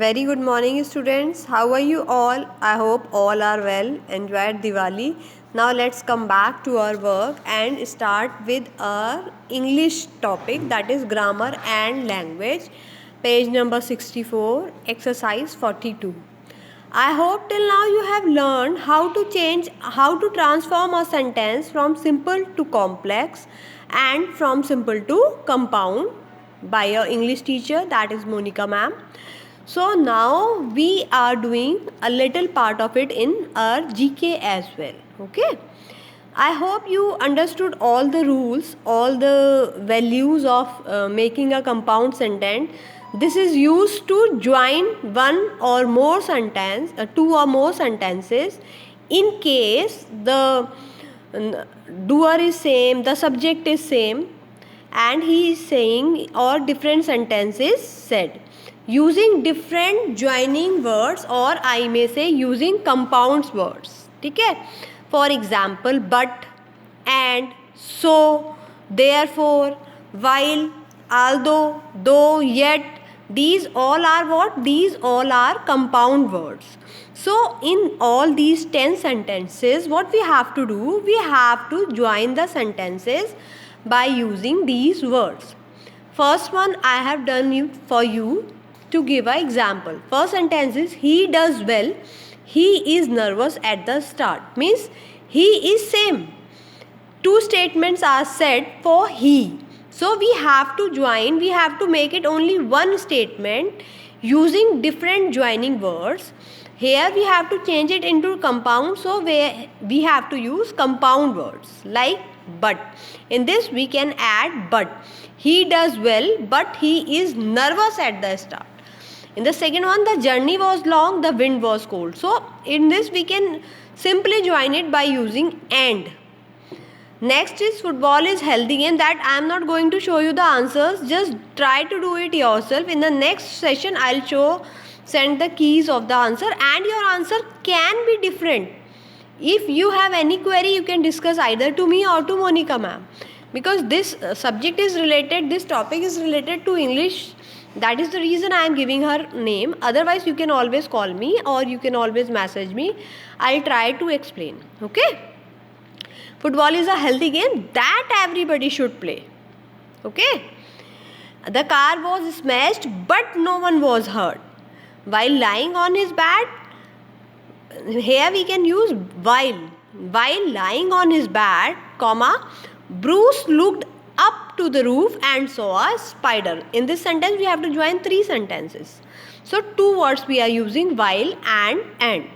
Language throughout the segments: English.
Very good morning, students. How are you all? I hope all are well. Enjoyed Diwali. Now let's come back to our work and start with our English topic, that is grammar and language. Page number 64, exercise 42. I hope till now you have learned how to transform a sentence from simple to complex and from simple to compound by your English teacher, that is Monica ma'am. So now we are doing a little part of it in our GK as well. Okay. I hope you understood all the rules, all the values of making a compound sentence. This is used to join one or more two or more sentences in case the doer is same, the subject is same, and he is saying or different sentences said using different joining words, or I may say using compounds words. ठीक है? For example, but, and, so, therefore, while, although, though, yet, these all are what? These all are compound words. So in all these 10 sentences, what we have to do? We have to join the sentences by using these words. First one I have done for you to give an example. First sentence is he does well. He is nervous at the start. Means he is same. Two statements are said for he. So we have to join, we have to make it only one statement using different joining words. Here we have to change it into compound, so we have to use compound words like but. In this we can add but. He does well, but he is nervous at the start. In the second one, the journey was long, the wind was cold. So in this we can simply join it by using and. Next is football is healthy game. That I am not going to show you the answers. Just try to do it yourself. In the next session I'll send the keys of the answer, and your answer can be different. If you have any query, you can discuss either to me or to Monica ma'am, because this subject is related, this topic is related to English. That is the reason I am giving her name. Otherwise you can always call me or you can always message me. I'll try to explain. Okay. Football is a healthy game that everybody should play. Okay. The car was smashed but no one was hurt. While lying on his bed, here we can use while. While lying on his bed, comma, Bruce looked up to the roof and saw a spider. In this sentence we have to join three sentences. So two words we are using, while and.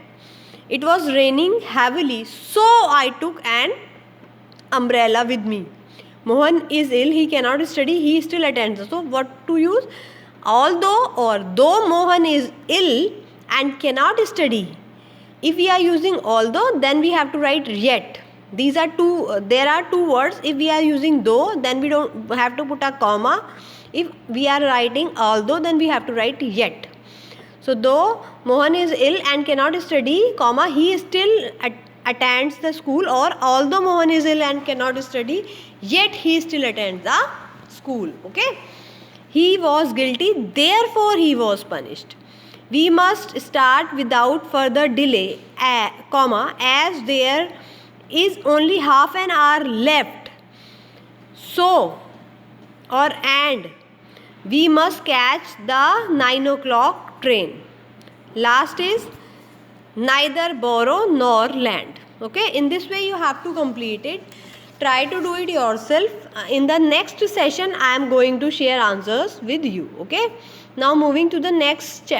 It was raining heavily, so I took an umbrella with me. Mohan is ill, he cannot study, he still attends. So what to use? Although or though Mohan is ill and cannot study. If we are using although, then we have to write yet. These are two, there are two words. If we are using though, then we don't have to put a comma. If we are writing although, then we have to write yet. So though Mohan is ill and cannot study, comma, he still attends the school, or although Mohan is ill and cannot study, yet he still attends the school. Okay. He was guilty, therefore he was punished. We must start without further delay, comma, as there is only half an hour left. So, or and, we must catch the 9 o'clock train. Last is neither borrow nor lend. Okay, in this way you have to complete it. Try to do it yourself. In the next session I am going to share answers with you. Okay, now moving to the next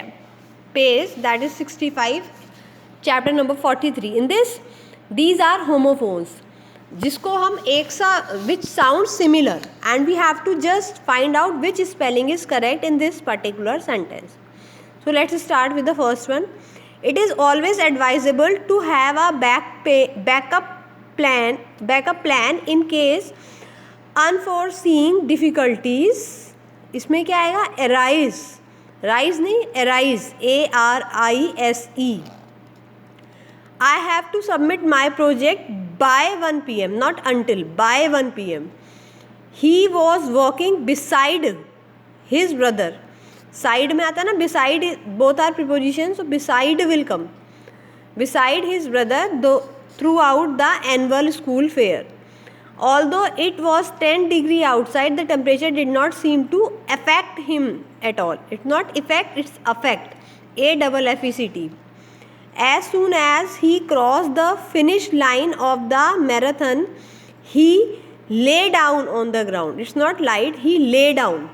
page, that is 65, chapter number 43. In this, these are homophones, जिसको हम एक सा which sounds similar, and we have to just find out which spelling is correct in this particular sentence. So let's start with the first one. It is always advisable to have a backup plan in case unforeseen difficulties. इसमें क्या आएगा? Arise. Rise नहीं, arise. ARISE. I have to submit my project by 1 p.m. Not until, by 1 p.m. He was walking beside his brother. Side में आता है ना, beside, both are prepositions, so beside will come. Beside his brother throughout the annual school fair. Although it was 10 degree outside, the temperature did not seem to affect him at all. It's not effect, it's affect. AFFECT. As soon as he crossed the finish line of the marathon, he lay down on the ground. It's not lied, he lay down.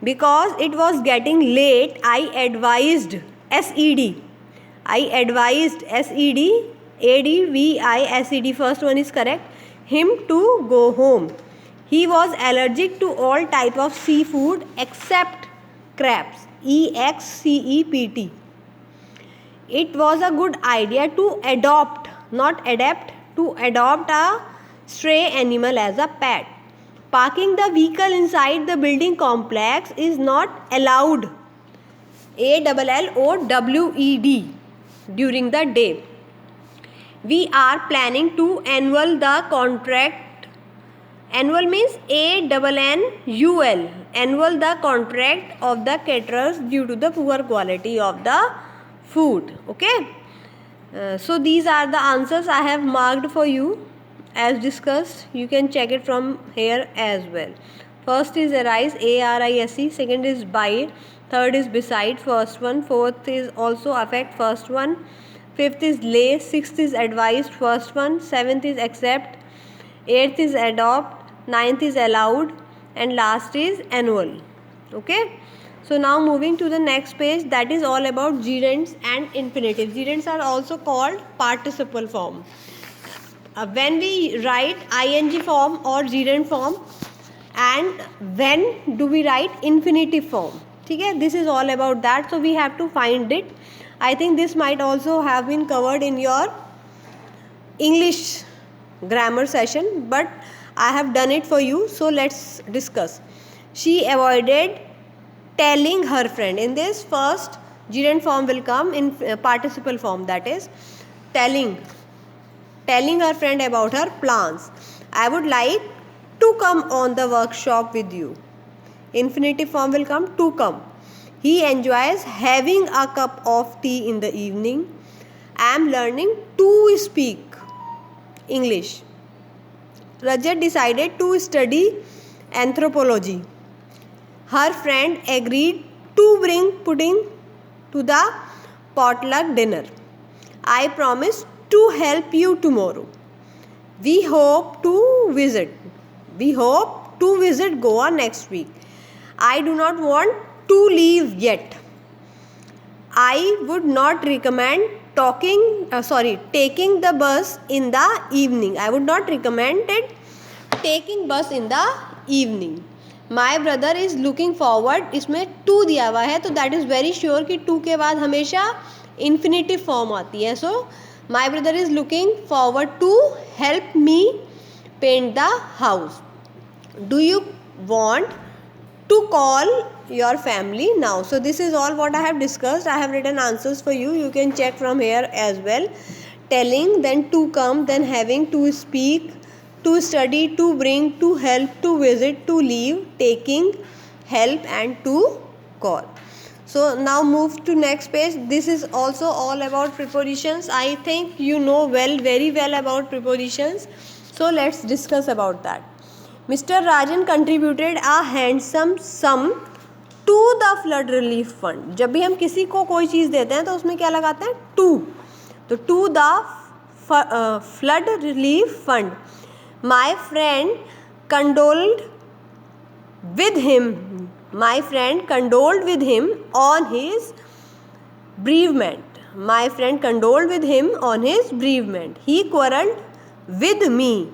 Because it was getting late, I advised, SED. I advised, SED, ADVISED, first one is correct, him to go home. He was allergic to all type of seafood except crabs, EXCEPT. It was a good idea to adopt, not adapt, to adopt a stray animal as a pet. Parking the vehicle inside the building complex is not allowed, ALLOWED, during the day. We are planning to annul the contract. Annual means ANNUL. Annul the contract of the caterers due to the poor quality of the food. Okay. So these are the answers I have marked for you as discussed. You can check it from here as well. First is arise, ARISE. Second is by. Third is beside, first one. Fourth is also affect, first one. Fifth is lay. Sixth is advised, first one. Seventh is accept. Eighth is adopt. Ninth is allowed. And last is annual. Okay. So now moving to the next page, that is all about gerunds and infinitives. Gerunds are also called participle form. When we write ing form or gerund form, and when do we write infinitive form? Okay, this is all about that, so we have to find it. I think this might also have been covered in your English grammar session, but I have done it for you, so let's discuss. She avoided telling her friend. In this, first gerund form will come in participle form, that is telling her friend about her plans. I would like to come on the workshop with you. Infinitive form will come to come. He enjoys having a cup of tea in the evening. I am learning to speak English. Rajat decided to study anthropology. Her friend agreed to bring pudding to the potluck dinner. I promise to help you tomorrow. We hope to visit Goa next week. I do not want to leave yet. I would not recommend taking the bus in the evening. I would not recommend it taking bus in the evening. My brother is looking forward. इसमें to दिया हुआ है, तो that is very sure कि to के बाद हमेशा infinitive form आती है. So my brother is looking forward to help me paint the house. Do you want to call your family now? So this is all what I have discussed. I have written answers for you. You can check from here as well. Telling, then to come, then having, to speak, to study, to bring, to help, to visit, to leave, taking, help, and to call. So now move to next page. This is also all about prepositions. I think you know very well about prepositions. So let's discuss about that. Mr. Rajan contributed a handsome sum to the flood relief fund. जब भी हम किसी को कोई चीज़ देते हैं तो उसमें क्या लगाते हैं? To. तो to the flood relief fund. My friend condoled with him. My friend condoled with him on his bereavement. My friend condoled with him on his bereavement. He quarrelled with me.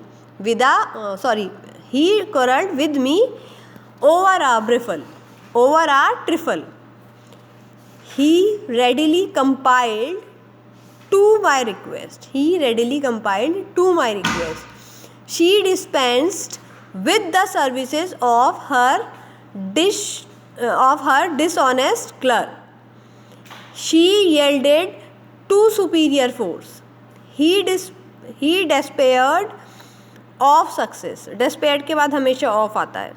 He quarrelled with me over a trifle. He readily complied to my request. She dispensed with the services of her dishonest clerk. She yielded to superior force. He despaired of success. Despaired के बाद हमेशा of आता है.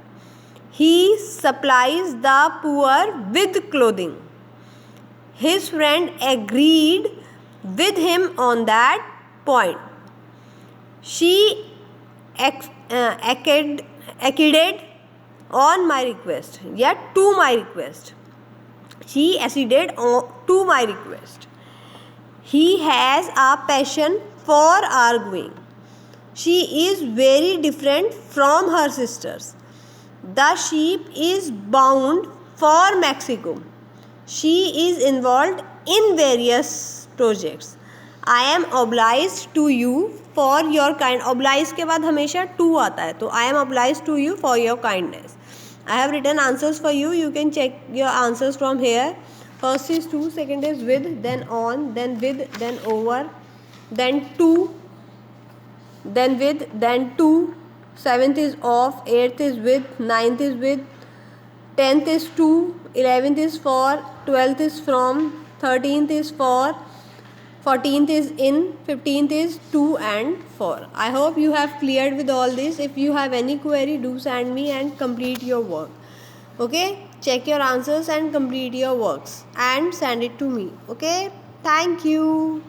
He supplies the poor with clothing. His friend agreed with him on that point. She acceded on my request, yeah, to my request. She acceded to my request. He has a passion for arguing. She is very different from her sisters. The sheep is bound for Mexico. She is involved in various projects. I am obliged to you for your kind. Obliged के बाद हमेशा to आता है, तो I am obliged to you for your kindness. I have written answers for you. You can check your answers from here. First is to, second is with, then on, then with, then over, then to, then with, then to. Seventh is off, eighth is with, ninth is with, 10th is to, 11th is for, 12th is from, 13th is for, 14th is in, 15th is to and for. I hope you have cleared with all this. If you have any query, do send me and complete your work. Okay, check your answers and complete your works and send it to me. Okay, thank you.